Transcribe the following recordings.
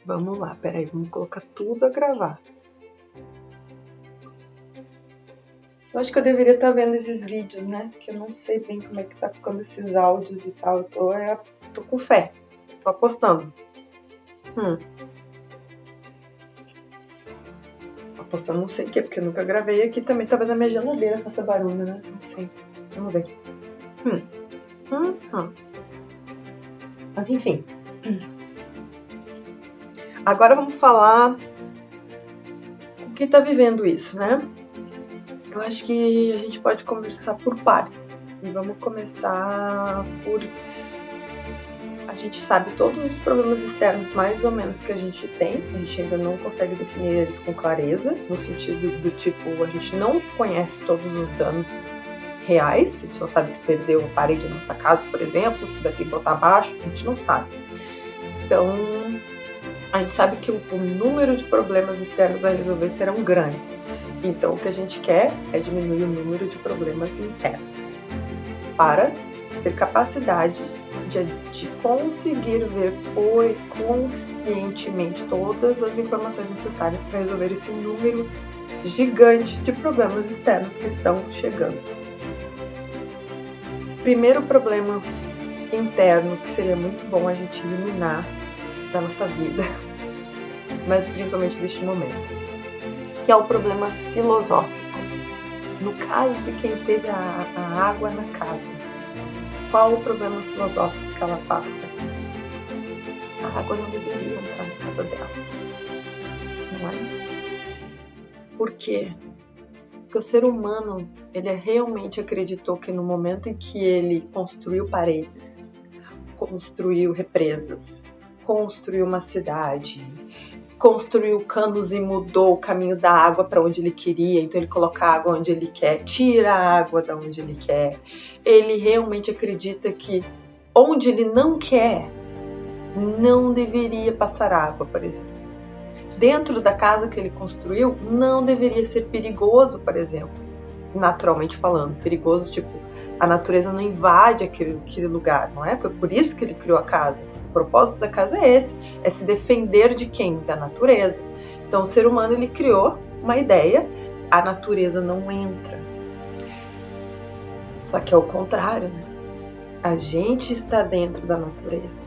Vamos lá, peraí, vamos colocar tudo a gravar. Eu acho que eu deveria estar vendo esses vídeos, né? Que eu não sei bem como é que tá ficando esses áudios e tal. Eu tô com fé, tô apostando. Apostando não sei o que, porque eu nunca gravei aqui também. Talvez a minha geladeira faça barulho, né? Não sei. Vamos ver. Mas enfim. Agora vamos falar com quem tá vivendo isso, né? Eu acho que a gente pode conversar por partes. E vamos começar por... A gente sabe todos os problemas externos mais ou menos que a gente tem. A gente ainda não consegue definir eles com clareza. No sentido do tipo, a gente não conhece todos os danos reais. A gente não sabe se perdeu a parede da nossa casa, por exemplo. Se vai ter que botar abaixo. A gente não sabe. Então... a gente sabe que o número de problemas externos a resolver serão grandes. Então, o que a gente quer é diminuir o número de problemas internos para ter capacidade de conseguir ver conscientemente todas as informações necessárias para resolver esse número gigante de problemas externos que estão chegando. Primeiro problema interno que seria muito bom a gente eliminar da nossa vida, mas principalmente neste momento, que é o problema filosófico. No caso de quem teve a água na casa, qual o problema filosófico que ela passa? A água não deveria entrar na casa dela, não é? Por quê? Porque o ser humano, ele realmente acreditou que no momento em que ele construiu paredes, construiu represas, construiu uma cidade, construiu canos e mudou o caminho da água para onde ele queria, então ele coloca a água onde ele quer, tira a água de onde ele quer. Ele realmente acredita que onde ele não quer, não deveria passar água, por exemplo. Dentro da casa que ele construiu, não deveria ser perigoso, por exemplo, naturalmente falando. Perigoso, tipo, a natureza não invade aquele lugar, não é? Foi por isso que ele criou a casa. O propósito da casa é esse, é se defender de quem? Da natureza. Então o ser humano, ele criou uma ideia, a natureza não entra. Só que é o contrário, né? A gente está dentro da natureza.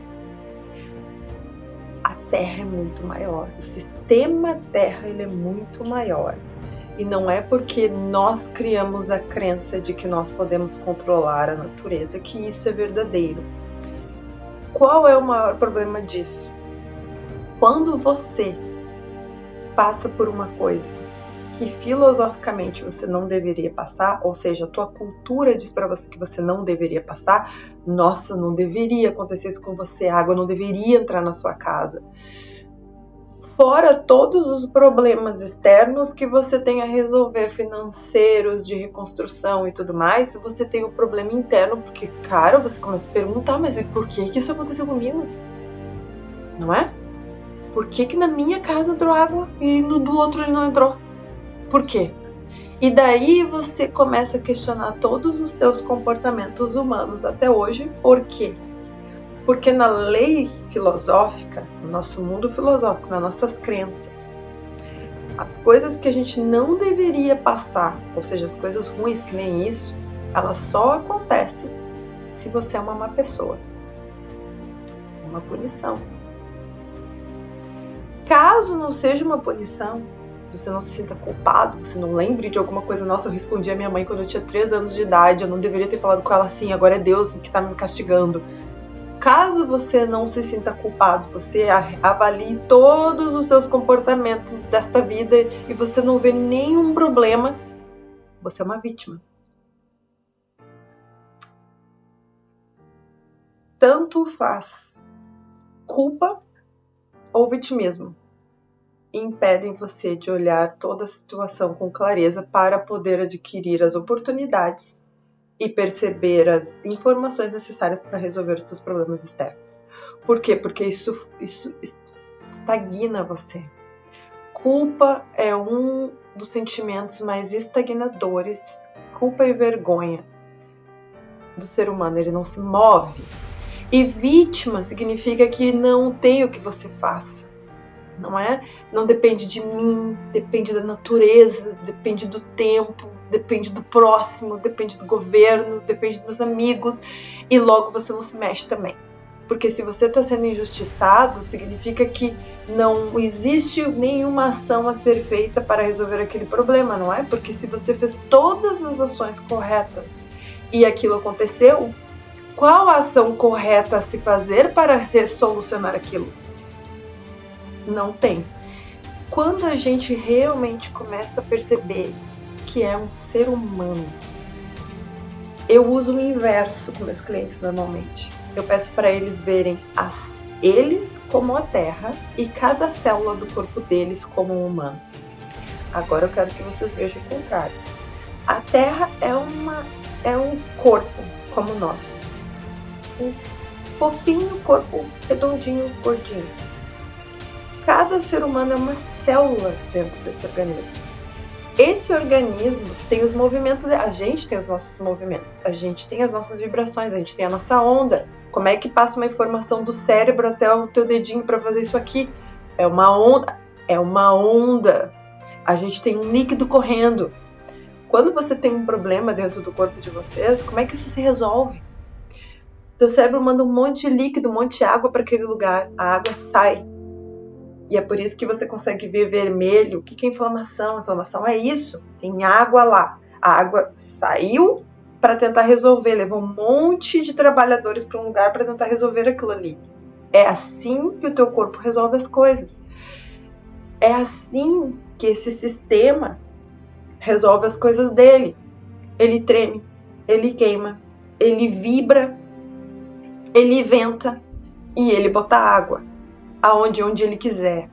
A Terra é muito maior, o sistema Terra ele é muito maior. E não é porque nós criamos a crença de que nós podemos controlar a natureza que isso é verdadeiro. Qual é o maior problema disso? Quando você passa por uma coisa que filosoficamente você não deveria passar, ou seja, a tua cultura diz para você que você não deveria passar, nossa, não deveria acontecer isso com você, a água não deveria entrar na sua casa. Fora todos os problemas externos que você tem a resolver, financeiros, de reconstrução e tudo mais, você tem o problema interno, porque, cara, você começa a perguntar, mas por que isso aconteceu comigo? Não é? Por que na minha casa entrou água e no do outro ele não entrou? Por quê? E daí você começa a questionar todos os teus comportamentos humanos até hoje. Por quê? Porque na lei filosófica, no nosso mundo filosófico, nas nossas crenças, as coisas que a gente não deveria passar, ou seja, as coisas ruins que nem isso, elas só acontecem se você é uma má pessoa. Uma punição. Caso não seja uma punição, você não se sinta culpado, você não lembre de alguma coisa, nossa, eu respondi a minha mãe quando eu tinha 3 anos de idade, eu não deveria ter falado com ela assim, agora é Deus que está me castigando. Caso você não se sinta culpado, você avalie todos os seus comportamentos desta vida e você não vê nenhum problema, você é uma vítima. Tanto faz culpa ou vitimismo impedem você de olhar toda a situação com clareza para poder adquirir as oportunidades e perceber as informações necessárias para resolver os seus problemas externos. Por quê? Porque isso estagna você. Culpa é um dos sentimentos mais estagnadores, culpa e vergonha do ser humano, ele não se move. E vítima significa que não tem o que você faça. não é? Não depende de mim, depende da natureza, depende do tempo, depende do próximo, depende do governo, depende dos amigos, e logo você não se mexe também. Porque se você está sendo injustiçado, significa que não existe nenhuma ação a ser feita para resolver aquele problema, não é? Porque se você fez todas as ações corretas e aquilo aconteceu, qual a ação correta a se fazer para solucionar aquilo? Não tem. Quando a gente realmente começa a perceber que é um ser humano, eu uso o inverso com meus clientes normalmente. Eu peço para eles verem eles como a Terra e cada célula do corpo deles como um humano. Agora eu quero que vocês vejam o contrário. A Terra é um corpo como o nosso. Um fofinho corpo redondinho, gordinho. Cada ser humano é uma célula dentro desse organismo. Esse organismo tem os movimentos, a gente tem os nossos movimentos, a gente tem as nossas vibrações, a gente tem a nossa onda. Como é que passa uma informação do cérebro até o teu dedinho para fazer isso aqui? É uma onda, é uma onda. A gente tem um líquido correndo. Quando você tem um problema dentro do corpo de vocês, como é que isso se resolve? Teu cérebro manda um monte de líquido, um monte de água para aquele lugar. A água sai. E é por isso que você consegue ver vermelho. O que é inflamação? Inflamação é isso. Tem água lá. A água saiu para tentar resolver. Levou um monte de trabalhadores para um lugar para tentar resolver aquilo ali. É assim que o teu corpo resolve as coisas. É assim que esse sistema resolve as coisas dele. Ele treme, ele queima, ele vibra, ele venta e ele bota água. Onde ele quiser.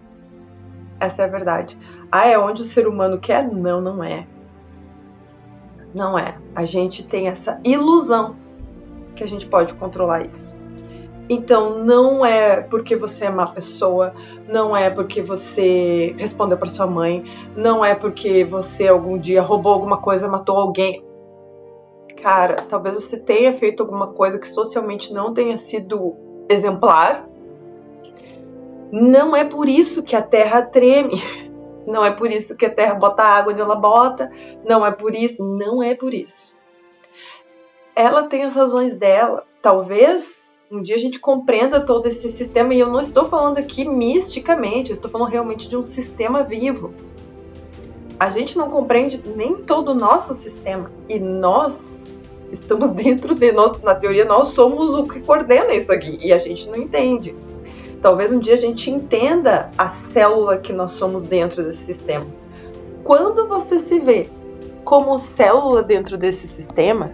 Essa é a verdade. É onde o ser humano quer? Não, não é. Não é. A gente tem essa ilusão que a gente pode controlar isso. Então, não é porque você é má pessoa, não é porque você respondeu para sua mãe, não é porque você algum dia roubou alguma coisa, matou alguém. Cara, talvez você tenha feito alguma coisa que socialmente não tenha sido exemplar. Não é por isso que a Terra treme, não é por isso que a Terra bota água onde ela bota, não é por isso. Ela tem as razões dela. Talvez um dia a gente compreenda todo esse sistema, e eu não estou falando aqui misticamente, eu estou falando realmente de um sistema vivo. A gente não compreende nem todo o nosso sistema, e nós estamos dentro de nós, na teoria nós somos o que coordena isso aqui, e a gente não entende. Talvez um dia a gente entenda a célula que nós somos dentro desse sistema. Quando você se vê como célula dentro desse sistema...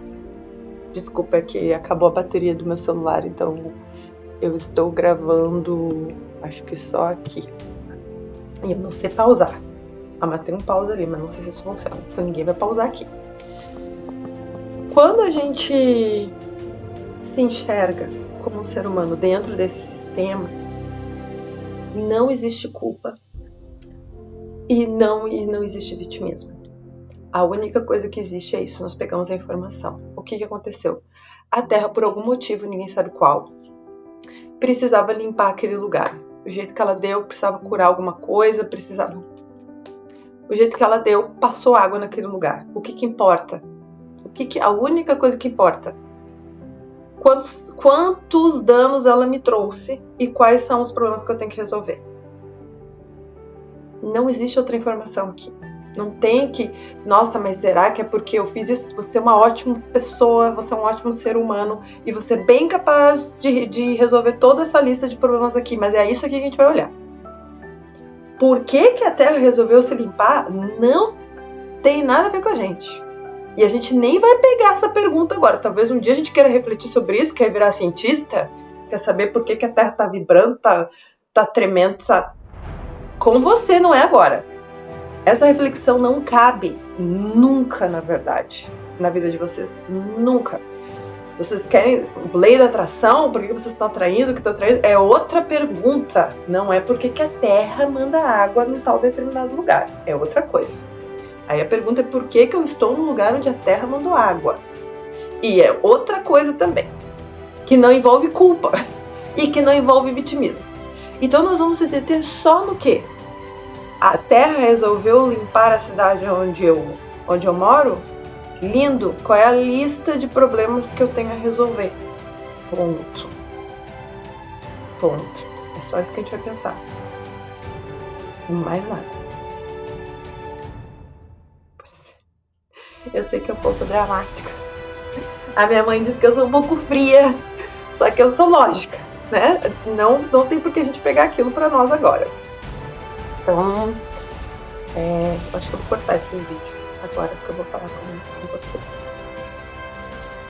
Desculpa, é que acabou a bateria do meu celular, então eu estou gravando, acho que só aqui. E eu não sei pausar. Mas tem um pausa ali, mas não sei se isso funciona. Então ninguém vai pausar aqui. Quando a gente se enxerga como um ser humano dentro desse sistema, não existe culpa e não existe vitimismo. A única coisa que existe é isso, nós pegamos a informação. O que aconteceu? A Terra, por algum motivo, ninguém sabe qual, precisava limpar aquele lugar. O jeito que ela deu, precisava curar alguma coisa, O jeito que ela deu, passou água naquele lugar. O que importa? A única coisa que importa? Quantos danos ela me trouxe e quais são os problemas que eu tenho que resolver. Não existe outra informação aqui. Não tem que, nossa, mas será que é porque eu fiz isso? Você é uma ótima pessoa, você é um ótimo ser humano e você é bem capaz de resolver toda essa lista de problemas aqui, mas é isso aqui que a gente vai olhar. Por que a Terra resolveu se limpar? Não tem nada a ver com a gente. E a gente nem vai pegar essa pergunta agora. Talvez um dia a gente queira refletir sobre isso, quer virar cientista, quer saber por que a Terra tá vibrando, tá tremendo, tá... Com você, não é agora. Essa reflexão não cabe nunca, na verdade, na vida de vocês. Nunca. Vocês querem lei da atração? Por que vocês estão atraindo? O que estão atraindo? É outra pergunta. Não é porque que a Terra manda água num tal determinado lugar. É outra coisa. Aí a pergunta é por que eu estou num lugar onde a Terra mandou água. E é outra coisa também. Que não envolve culpa. E que não envolve vitimismo. Então nós vamos se deter só no quê? A Terra resolveu limpar a cidade onde eu moro? Lindo! Qual é a lista de problemas que eu tenho a resolver? Ponto. Ponto. É só isso que a gente vai pensar. Mais nada. Eu sei que é um pouco dramática. A minha mãe diz que eu sou um pouco fria, só que eu sou lógica, né? Não tem por que a gente pegar aquilo pra nós agora. Então, acho que eu vou cortar esses vídeos agora que eu vou falar com vocês.